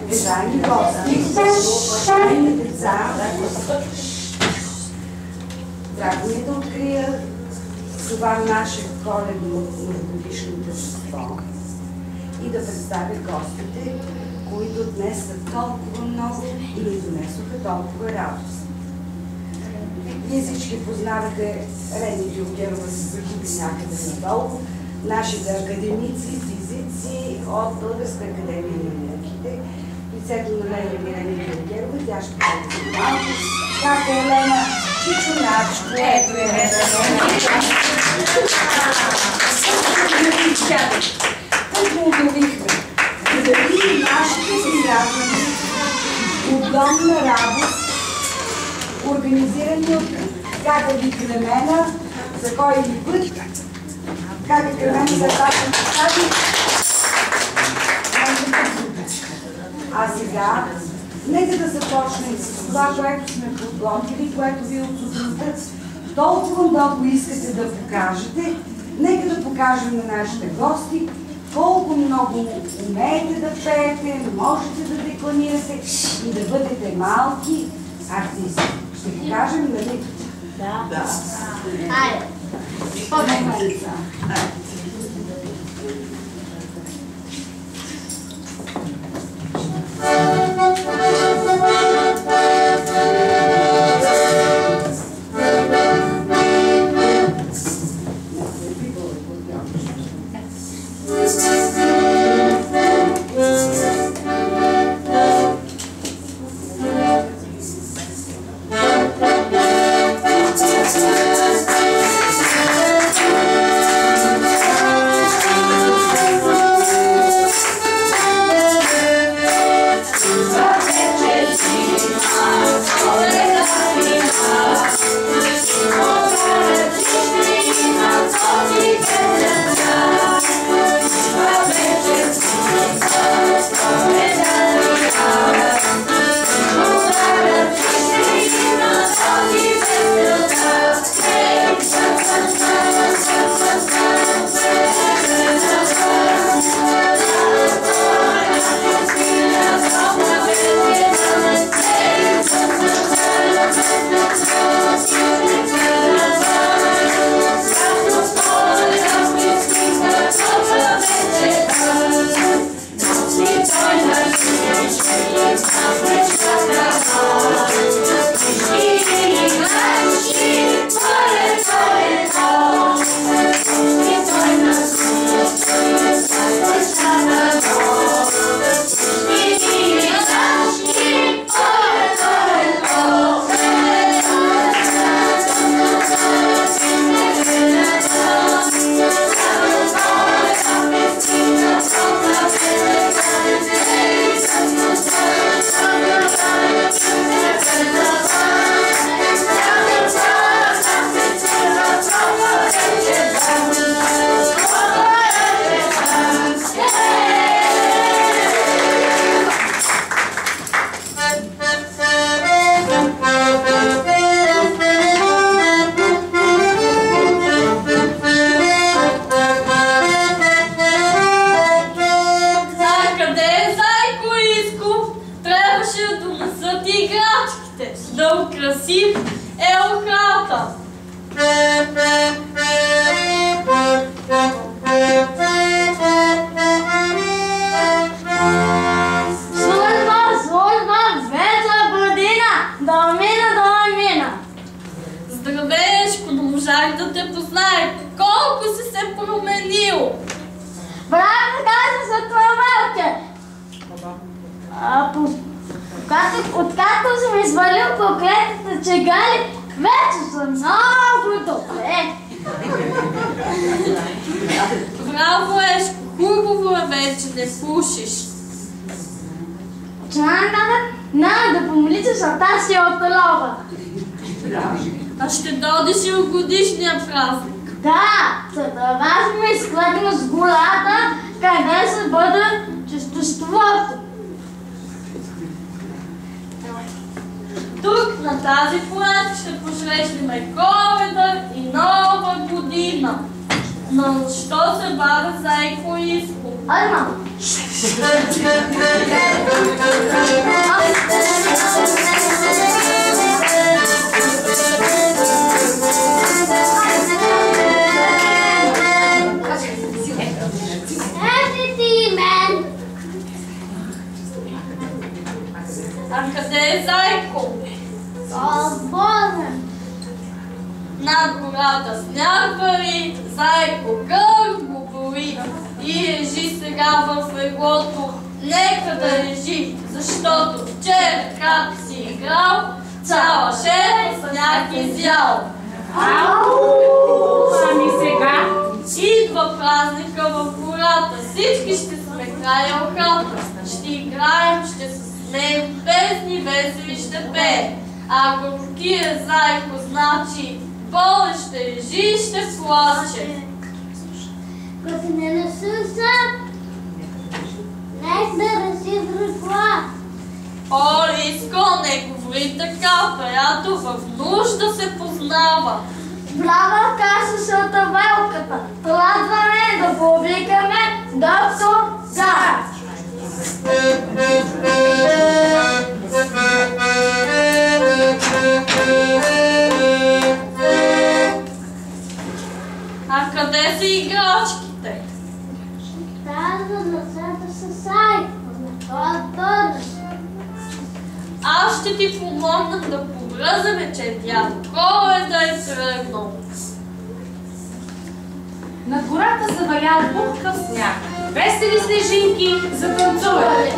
Уважаеми гости, уважаеми деца, драго ми да открия това наше коледно новогодишно тържество и да представя гостите, които днес са толкова много и ни донесоха толкова радост. Вие всички познавате Рени Дюлгерова, се загуби някъде надолу, нашите академици, физици от Българска академия на науките. Лицето на Рени Дюлгерова, тя ще бъде малко. Как е Елена? Чичуначко. Ето е Елена. Тук му обявихме. Дали нашите приятели удобна работа, организирани от Катя Ви Кремена, за кой ли път, Катя Кремена за тази постави. А сега, нека да започнем с това, което сме подготвили, което ви от сутринта толкова много искате да покажете. Нека да покажем на нашите гости колко много умеете да пеете, можете да декламирате и да бъдете малки артисти. Ще покажем, нали? Да. Айде. По-добре. Откакто съм извалил проклетите чегали, вече съм много добре. Браво, Ешко, хубаво е вече, не пушиш. Че няма да помолите за тази отлова. А ще дойдеш и от годишния празник. Да, за да важим изкладим с голата, къде се бъде чистотството. Тук на тази планета ще посрещнем Коледа и Нова година. Но защо се бавя Зайко и Иско? Айде, мамо. Ето ти мен. А къде е Зайко? О, Боже! Над гората сняг вали, Зайко гърго боли и лежи сега в леглото. Нека да лежи, защото вчера, като си играл, цяла шерpa сняг изял. Ами сега? Идва празника в гората, всички ще сме край охрата. Ще играем, ще се смеем, песни весели ще пеем. Ако кие Зайко, значи болен ще лежи и ще плаче. Като не слуша, нека да разсипва глас. О, Иско, не говори така, приятел, в нужда се познава. Браво, каже шълтавелката. Радване да повикаме доктор Зар. А къде са играчките? Тази децата са Зайко, на това бърз. Аз ще ти помогна да побързаме, че дядо Коледа е тръгнал. Над гората завалял пухкав сняг. Весели снежинки затанцували.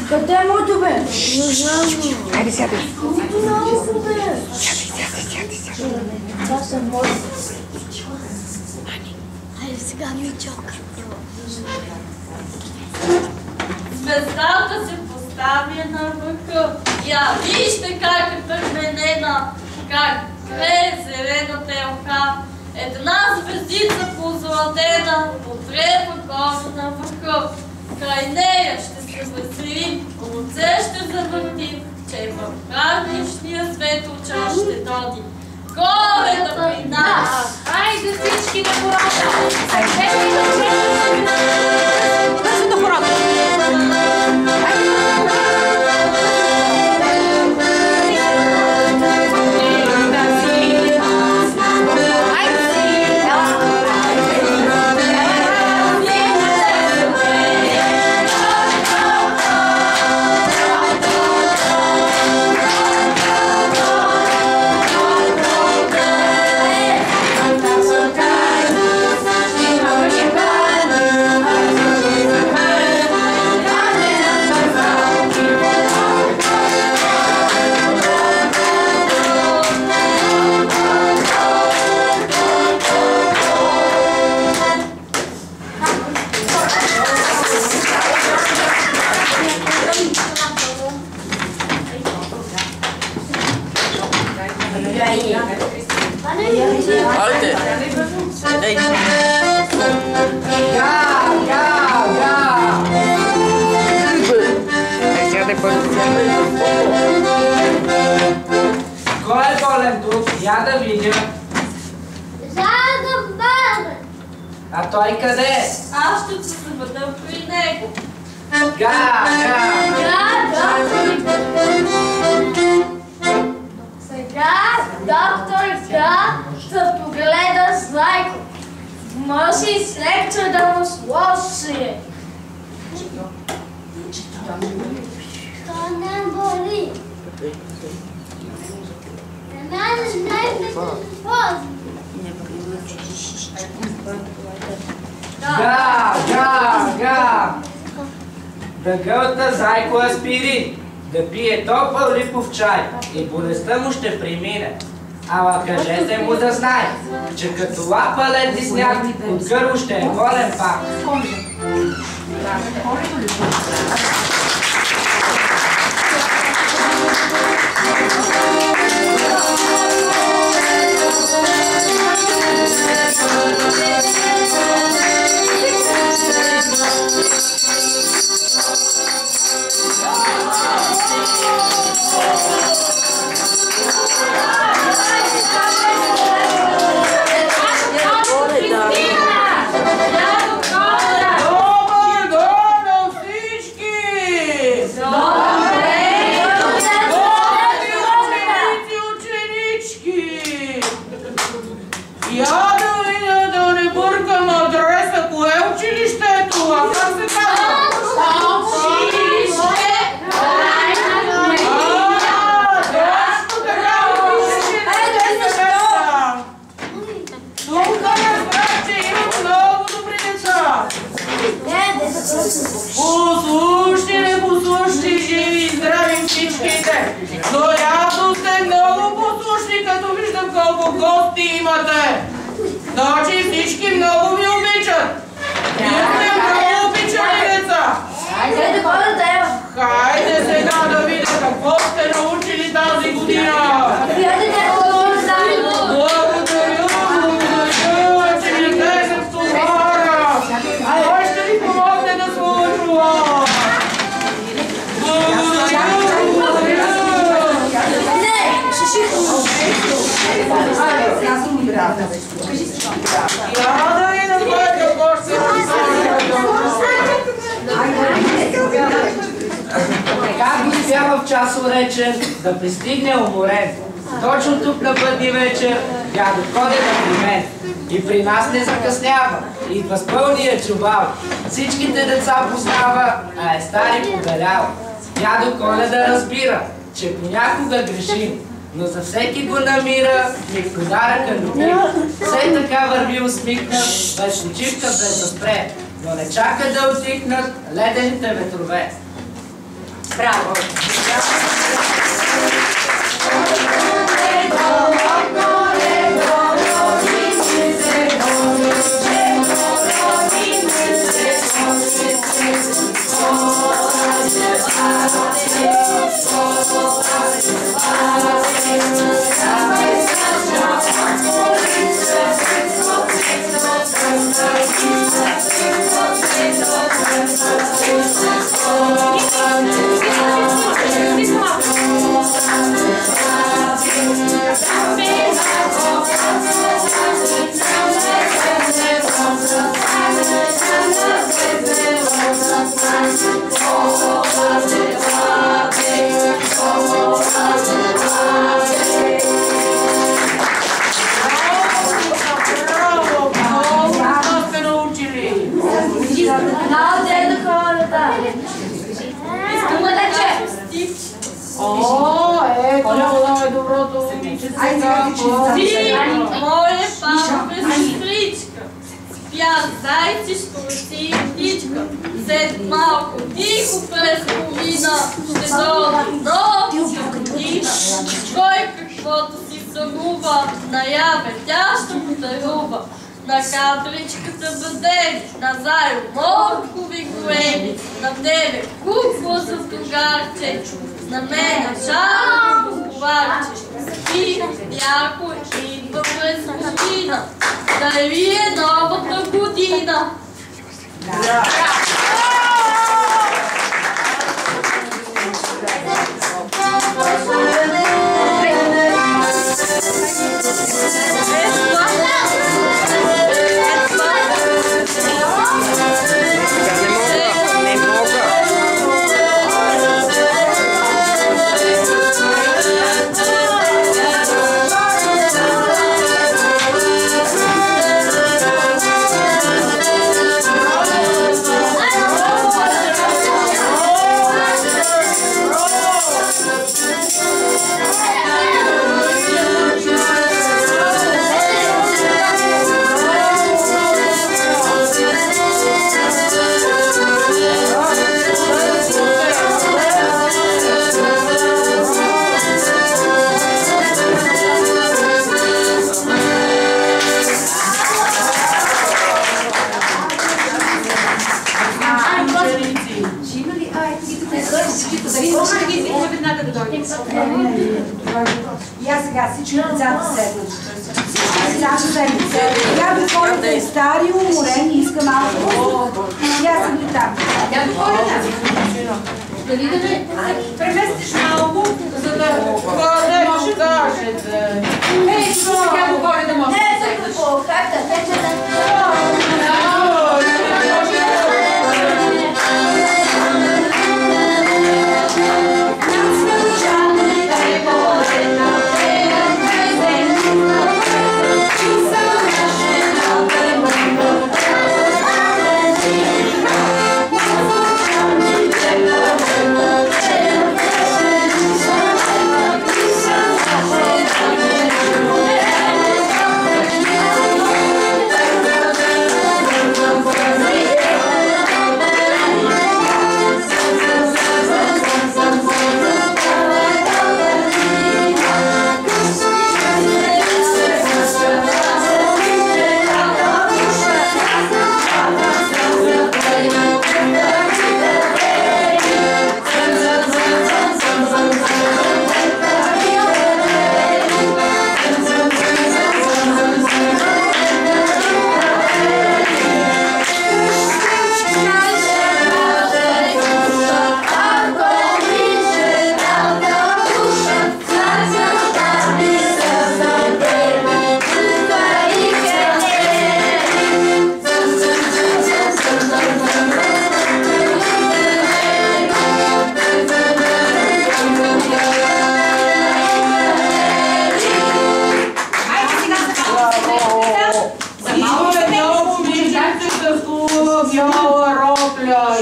Къде е моето бе? Не знам. Хайде, сядай. Сядай. Това са моите. Хайде сега, Мичок. Звездата се поставя на върха. Я вижте как е тъгменена, как грее зелената елха. Една звездица позлатена потреба горе на върха. Край нея ще се веселим, луце ще завъртим, че в празничния светлчар ще доди. Коледа при нас! Хайде всички на хората! Хайде на хората! А той къде е? Аз ще се заведа при него. Сега докторка да погледа Зайко. Може с лектор да му сложи. То не боли. Не знаеш да се ползва. Га! Да гълта Зайко аспирин, да пие топъл липов чай и болестта му ще премине. Ала кажете му да знае, че като лапа лети сняг, от гърло ще е болен пак. Послушни, живи и здрави всичките! Но явно сте много послушни, като виждам колко гости имате! Значи всички много ви обичат! Вие сте много обичани деца! Хайде сега да видя какво сте научили тази година! Благодаря, че ми влезе в товара! Кой ще ви помогне да служва? Как го спява в час уречен, да пристигне уморен. Точно тук на бъдни вечер, дядо Коледа при мен. И при нас не закъснява, идва с пълния чувал. Всичките деца познава, а е стари повелял. Дядо Коледа разбира, че понякога грешим, но за всеки го намира и подаръка любим. Все така върви усмихнат, без почивка, без да спре, но не чака да отихнат ледените ветрове. Браво! Моля, папа, сестричка, спя зайчишко си и птичка. След малко тихо през половина ще дойде нова година. Кой каквото си сънува, наяве тя ще му дарува. На кадричката бъдени, на зайл моркови големи, на тебе кукла с другарче, на мене шарно коварче. И някой идва през година, да ви е новата година. Всички децата седнат. Децата седнат. Дядо Коледа е стари, уморен и иска малко. И аз съм и там. Дядо Коледа, дали да ме преместиш малко, за да Къде може кажете? Ей, чува се дядо Коледа може да седнеш.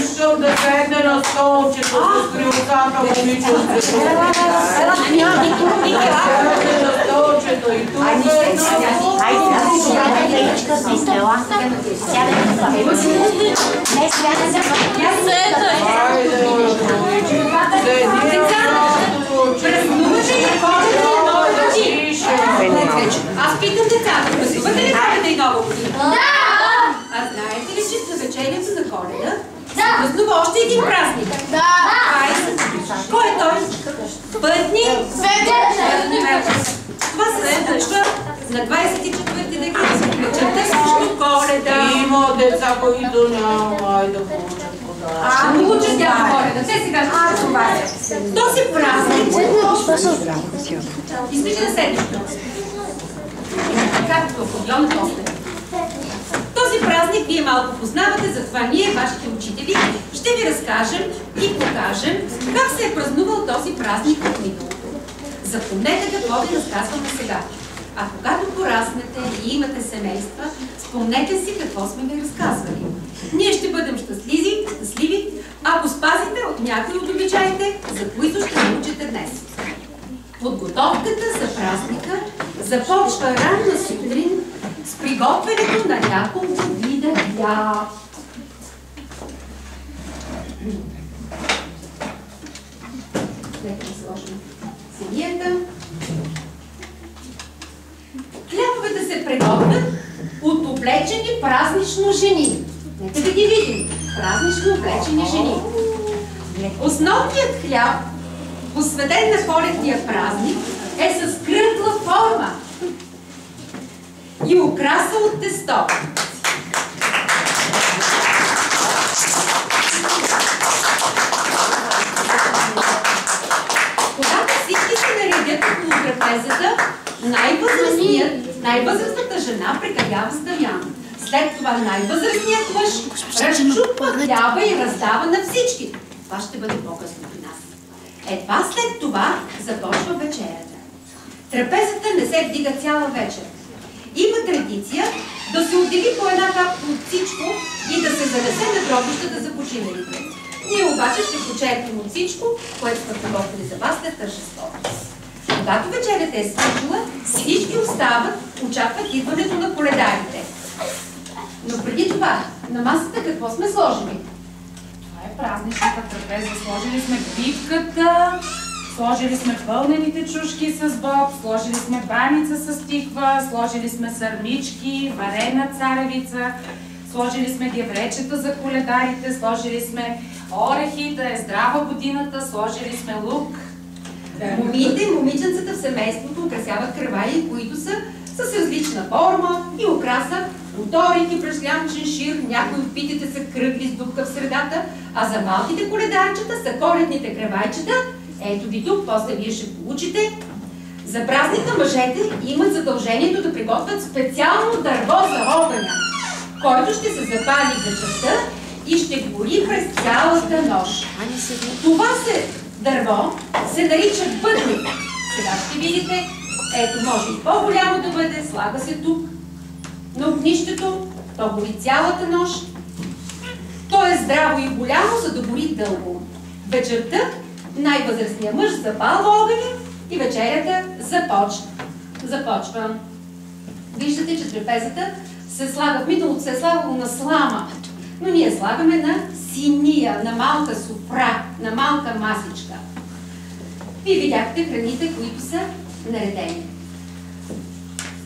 Искам да седне на столчето с крилцата момичето. Седне на столчето и тук е Аз питам децата, празнувате ли Коледа и Нова година? Да! А знаете ли, че за вечерието за Коледа се празнува още един празник? Да! Кой е той? Пътни? Това се случва на 24 декември. Вечерта срещу Коледа. Има деца, които няма да получат подарък. Ще получат дядо Коледа. Те сега ще получат. Този празник... Искаш да седнеш? Както в Одион Костев. Този празник вие малко познавате, затова ние, вашите учители, ще ви разкажем и покажем как се е празнувал този празник в миналото. Запомнете какво ви разказваме сега. А когато пораснете и имате семейства, спомнете си какво сме ви разказвали. Ние ще бъдем щастливи, ако спазите от някои от обичаите, за които ще научите днес. Подготовката за празника започва ранна сутрин с приготвянето на няколко вида хляб. Нека да сложим синията. Хлябовете се приготвят от облечени празнично жени. Нека да ги видим. Празнично облечени жени. Основният хляб, посветен на коледния празник, е с кръгла форма и украса от тесто. Когато всички се наредят около трапезата, най-възрастната жена прекарява с Дамян. След това най-възрастният мъж разчупва хляба и раздава на всички. Това ще бъде по-късно при нас. Едва след това започва вечерята. Трапезата не се вдига цяла вечер. Има традиция да се отдели по една капка от всичко и да се занесе на гробищата за починалите. Ние обаче ще почерпим от всичко, което сме приготвили за вас след тържеството. Когато вечерята е свършила, всички остават, очакват идването на коледарите. Но преди това, на масата какво сме сложили? Това е празничната трапеза. Сложили сме бивката, сложили сме пълнените чушки с боб, сложили сме баница с тиква, сложили сме сърмички, варена царевица, сложили сме гевречета за коледарите, сложили сме орехи, да е здрава годината, сложили сме лук, Момите и момиченцата в семейството украсяват кръваи, които са с различна форма и украса. Моторики, бръшлям, ченшир, някои от питите са кръгли с дупка в средата, а за малките коледарчета са коледните кръвайчета. Ето ви тук, после вие ще получите. За празника мъжете имат задължението да приготвят специално дърво за огъня, който ще се запали вечерта и ще гори през цялата нощ. Това дърво се нарича бъдник. Сега ще видите, ето може и по-голямо да бъде, слага се тук на огнището, то гори цялата нощ. То е здраво и голямо, за да гори дълго. Вечерта най-възрастният мъж запалва огъня и вечерята започва. Виждате, че трапезата се слага, в миналото се е слагало на слама, но ние слагаме на синия, на малка софра, на малка масичка. Вие видяхте храните, които са наредени.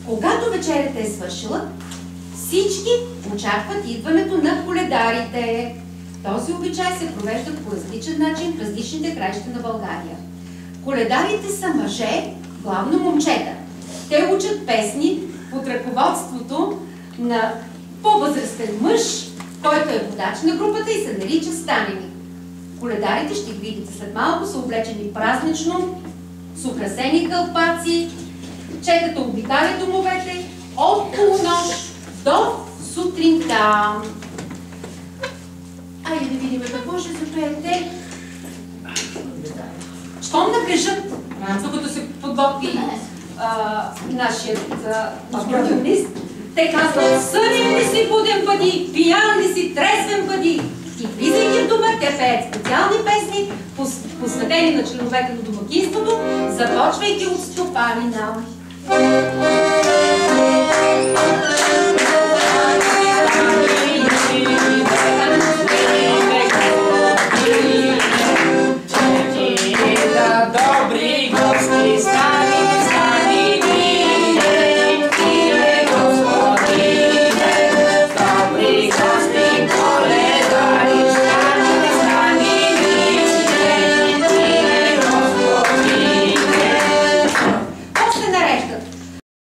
Когато вечерята е свършила, всички очакват идването на коледарите. Този обичай се провежда по различен начин в различните краища на България. Коледарите са мъже, главно момчета. Те учат песни под ръководството на по-възрастен мъж, който е водач на групата и се нарича станеник. Коледарите, ще ги видите след малко, са облечени празнично, с украсени кълпаци. Четата обикаля домовете от полунощ до сутринта. Айде да видим какво ще запеете. Щом наближат, докато се подготви нашият акордеонист, те казват: съден ли си, буден бъди, пиян ли си, трезвен бъди. И влизайки в дома, те пеят специални песни, посветени на членовете на домакинството, започвайки от стопанина.